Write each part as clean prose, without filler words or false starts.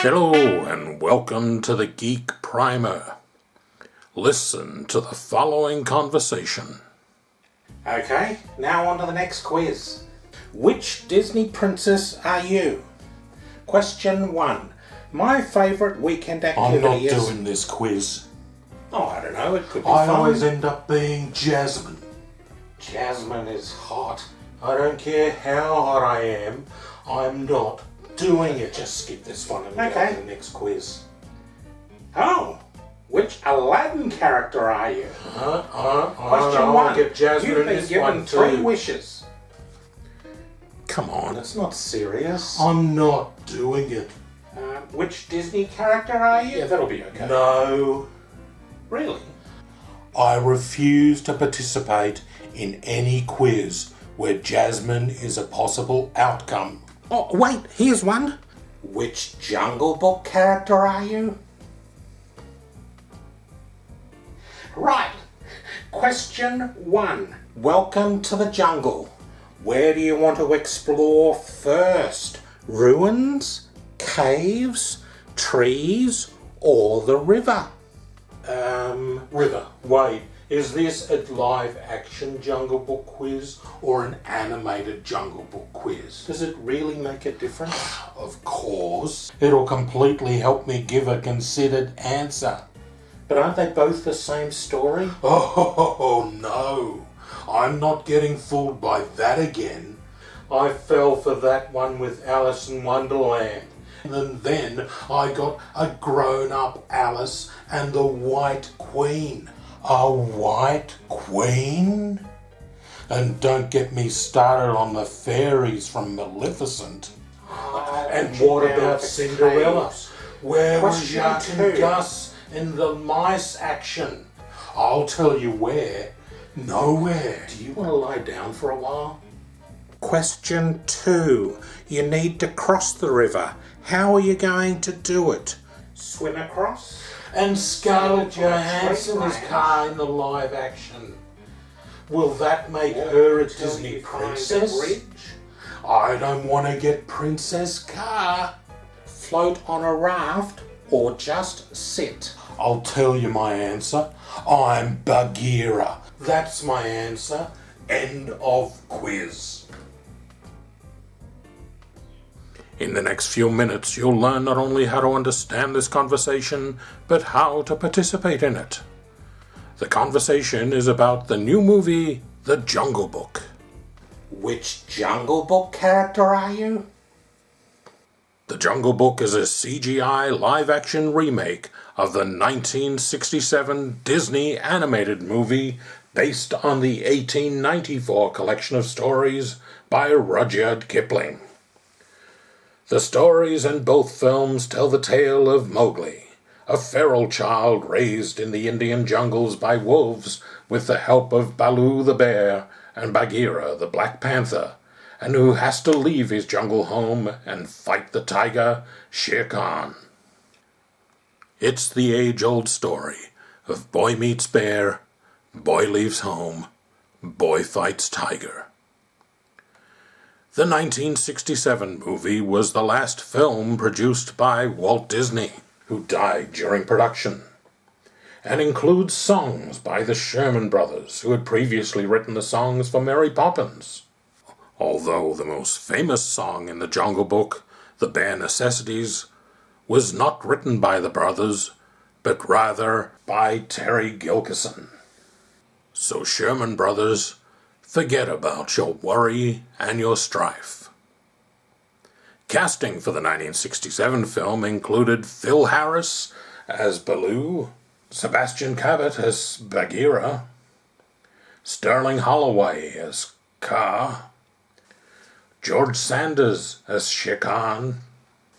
Hello and welcome to the Geek Primer. Listen to the following conversation. Okay, now on to the next quiz. Which Disney princess are you? Question 1. My favourite weekend activity is... I'm not doing this quiz. Oh, I don't know, it could be I fun. always end up being Jasmine. Jasmine is hot. I don't care how hot I am, I'm not doing it. Just skip this one and Okay. go to the next quiz. Oh, which Aladdin character are you? Question I'll 1. get Jasmine You've in been this given one 3 too. wishes. Come on, It's not serious. I'm not doing it. Which Disney character are you? Yeah, that'll be okay. No. Really? I refuse to participate in any quiz where Jasmine is a possible outcome. Oh, wait, here's one. Which Jungle Book character are you? Right. Question 1. Welcome to the jungle. Where do you want to explore first? Ruins, caves, trees, or the river? River, wait, is this a live-action Jungle Book quiz or an animated Jungle Book quiz? Does it really make a difference? Of course. It'll completely help me give a considered answer. But aren't they both the same story? Oh, no. I'm not getting fooled by that again. I fell for that one with Alice in Wonderland. And then I got a grown-up Alice and the White Queen. A White Queen? And don't get me started on the fairies from Maleficent. And what about Cinderella? Where was Jack and Gus in the mice action? I'll tell you where. Nowhere. Do you want to lie down for a while? Question 2. You need to cross the river. How are you going to do it? Swim across? And Scarlett Johansson is Car in the live action. Will that make her a Disney princess? I don't want to get Princess Car. Float on a raft or just sit? I'll tell you my answer. I'm Bagheera. That's my answer. End of quiz. In the next few minutes, you'll learn not only how to understand this conversation, but how to participate in it. The conversation is about the new movie, The Jungle Book. Which Jungle Book character are you? The Jungle Book is a CGI live-action remake of the 1967 Disney animated movie based on the 1894 collection of stories by Rudyard Kipling. The stories in both films tell the tale of Mowgli, a feral child raised in the Indian jungles by wolves with the help of Baloo the bear and Bagheera the Black Panther, and who has to leave his jungle home and fight the tiger, Shere Khan. It's the age-old story of boy meets bear, boy leaves home, boy fights tiger. The 1967 movie was the last film produced by Walt Disney, who died during production, and includes songs by the Sherman Brothers, who had previously written the songs for Mary Poppins. Although the most famous song in the Jungle Book, The Bare Necessities, was not written by the brothers, but rather by Terry Gilkyson. So Sherman Brothers, forget about your worry and your strife. Casting for the 1967 film included Phil Harris as Baloo, Sebastian Cabot as Bagheera, Sterling Holloway as Kaa, George Sanders as Shere Khan,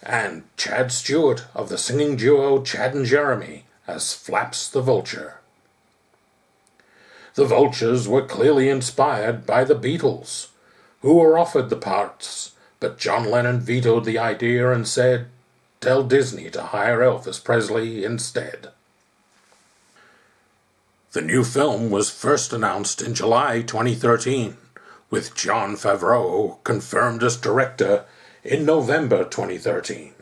and Chad Stewart of the singing duo Chad and Jeremy as Flaps the Vulture. The Vultures were clearly inspired by the Beatles, who were offered the parts, but John Lennon vetoed the idea and said, "Tell Disney to hire Elvis Presley instead." The new film was first announced in July 2013, with Jon Favreau confirmed as director in November 2013.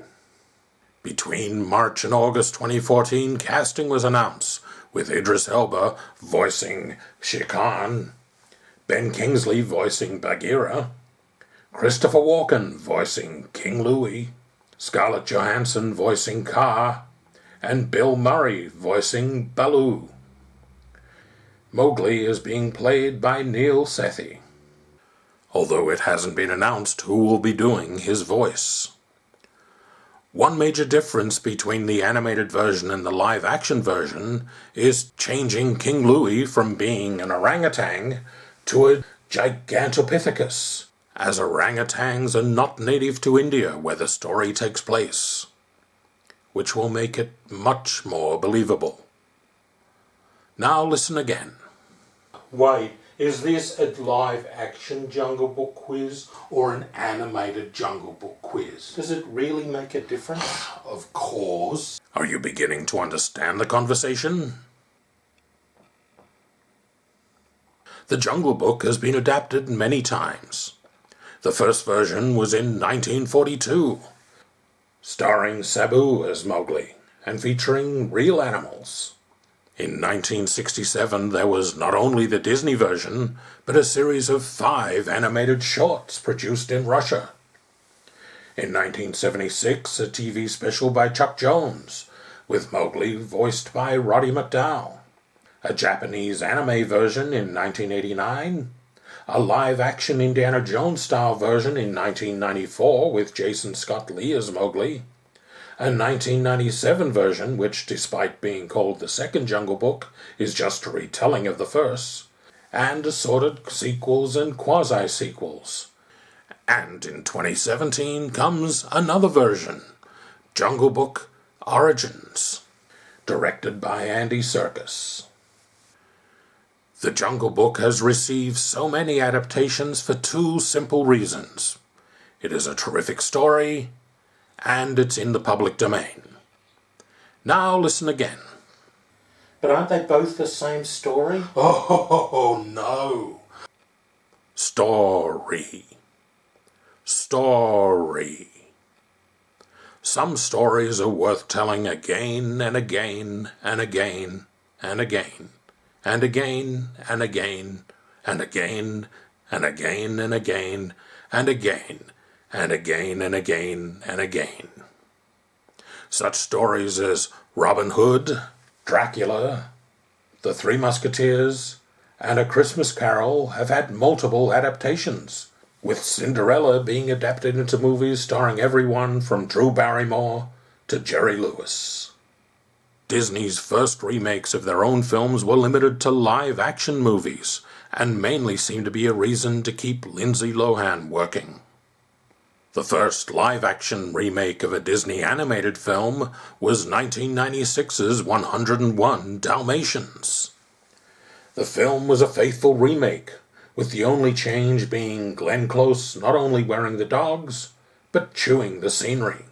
Between March and August 2014, casting was announced, with Idris Elba voicing Shere Khan, Ben Kingsley voicing Bagheera, Christopher Walken voicing King Louie, Scarlett Johansson voicing Kaa, and Bill Murray voicing Baloo. Mowgli is being played by Neil Sethi, although it hasn't been announced who will be doing his voice. One major difference between the animated version and the live-action version is changing King Louie from being an orangutan to a Gigantopithecus, as orangutans are not native to India where the story takes place, which will make it much more believable. Now listen again. Wait, is this a live-action Jungle Book quiz or an animated Jungle Book quiz? Does it really make a difference? Of course. Are you beginning to understand the conversation? The Jungle Book has been adapted many times. The first version was in 1942, starring Sabu as Mowgli and featuring real animals. In 1967, there was not only the Disney version, but a series of 5 animated shorts produced in Russia. In 1976, a TV special by Chuck Jones, with Mowgli voiced by Roddy McDowall. A Japanese anime version in 1989, a live-action Indiana Jones-style version in 1994 with Jason Scott Lee as Mowgli, a 1997 version which, despite being called the second Jungle Book, is just a retelling of the first, and assorted sequels and quasi-sequels. And in 2017 comes another version, Jungle Book Origins, directed by Andy Serkis. The Jungle Book has received so many adaptations for 2 simple reasons. It is a terrific story, and it's in the public domain. Now listen again. But aren't they both the same story? Oh, no. Story. Some stories are worth telling again and again and again and again. And again, and again, and again, and again, and again, and again, and again, and again, and again. Such stories as Robin Hood, Dracula, The Three Musketeers, and A Christmas Carol have had multiple adaptations, with Cinderella being adapted into movies starring everyone from Drew Barrymore to Jerry Lewis. Disney's first remakes of their own films were limited to live-action movies, and mainly seemed to be a reason to keep Lindsay Lohan working. The first live-action remake of a Disney animated film was 1996's 101 Dalmatians. The film was a faithful remake, with the only change being Glenn Close not only wearing the dogs, but chewing the scenery.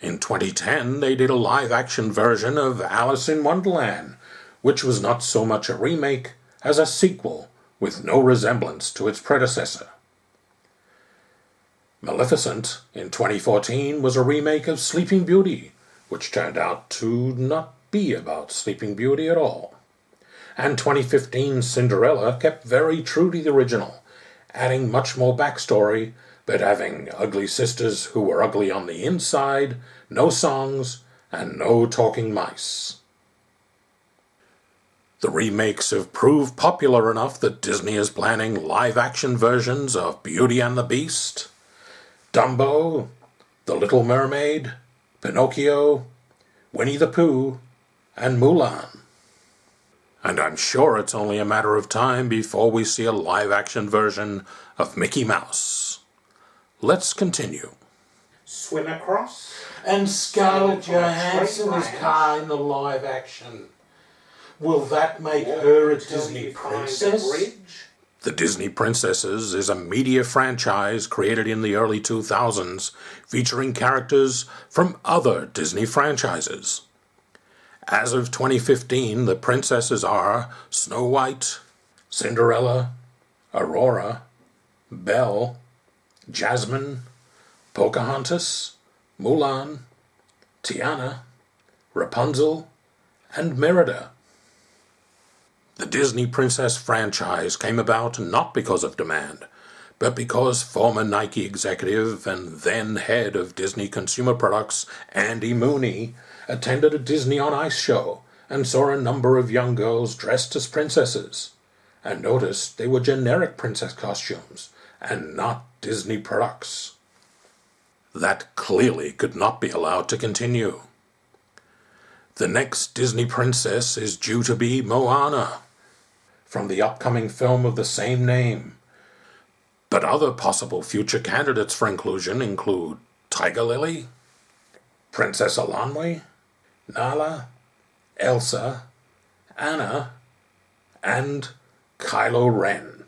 In 2010, they did a live-action version of Alice in Wonderland, which was not so much a remake as a sequel with no resemblance to its predecessor. Maleficent, in 2014, was a remake of Sleeping Beauty, which turned out to not be about Sleeping Beauty at all. And 2015's Cinderella kept very true to the original, adding much more backstory, but having ugly sisters who were ugly on the inside, no songs, and no talking mice. The remakes have proved popular enough that Disney is planning live-action versions of Beauty and the Beast, Dumbo, The Little Mermaid, Pinocchio, Winnie the Pooh, and Mulan. And I'm sure it's only a matter of time before we see a live-action version of Mickey Mouse. Let's continue. Swim across? And Scarlett Johansson is Kaa in the live-action. Will that make her a Disney princess? The Disney Princesses is a media franchise created in the early 2000s, featuring characters from other Disney franchises. As of 2015, the princesses are Snow White, Cinderella, Aurora, Belle, Jasmine, Pocahontas, Mulan, Tiana, Rapunzel, and Merida. The Disney Princess franchise came about not because of demand, but because former Nike executive and then head of Disney Consumer Products, Andy Mooney, attended a Disney on Ice show and saw a number of young girls dressed as princesses, and noticed they were generic princess costumes and not Disney products. That clearly could not be allowed to continue. The next Disney princess is due to be Moana, from the upcoming film of the same name. But other possible future candidates for inclusion include Tiger Lily, Princess Alanwe, Nala, Elsa, Anna, and Kylo Ren.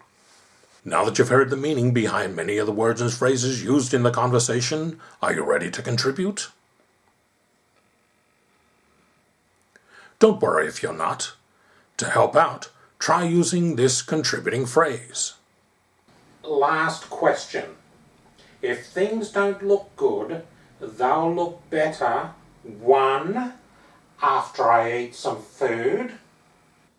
Now that you've heard the meaning behind many of the words and phrases used in the conversation, are you ready to contribute? Don't worry if you're not. To help out, try using this contributing phrase. Last question. If things don't look good, they'll look better. 1. After I eat some food.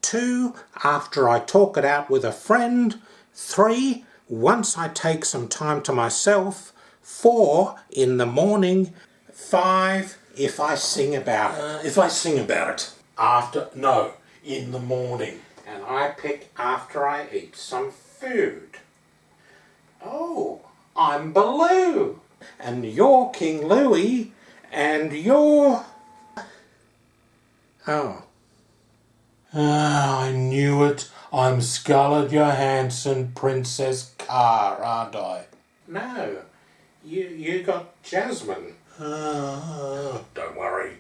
2. After I talk it out with a friend. 3. Once I take some time to myself. 4. In the morning. 5. If I sing about it. If I sing about it. In the morning. And I pick after I eat some food. Oh, I'm Baloo. And you're King Louie. And you're... Oh. I knew it. I'm Scarlett Johansson, Princess Car, aren't I? No, you got Jasmine. Don't worry.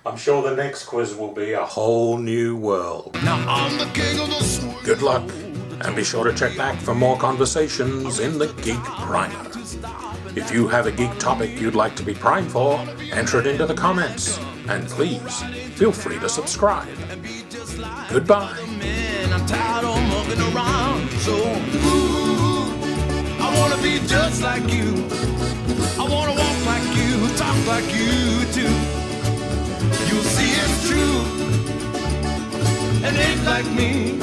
I'm sure the next quiz will be a whole new world. Now I'm the king of the swing. Good luck, and be sure to check back for more conversations in the Geek Primer. If you have a geek topic you'd like to be primed for, enter it into the comments. And please, feel free to subscribe. Goodbye. I'm tired of mucking around. So, ooh, I wanna be just like you. I wanna walk like you, talk like you too. You'll see it's true. And ain't like me.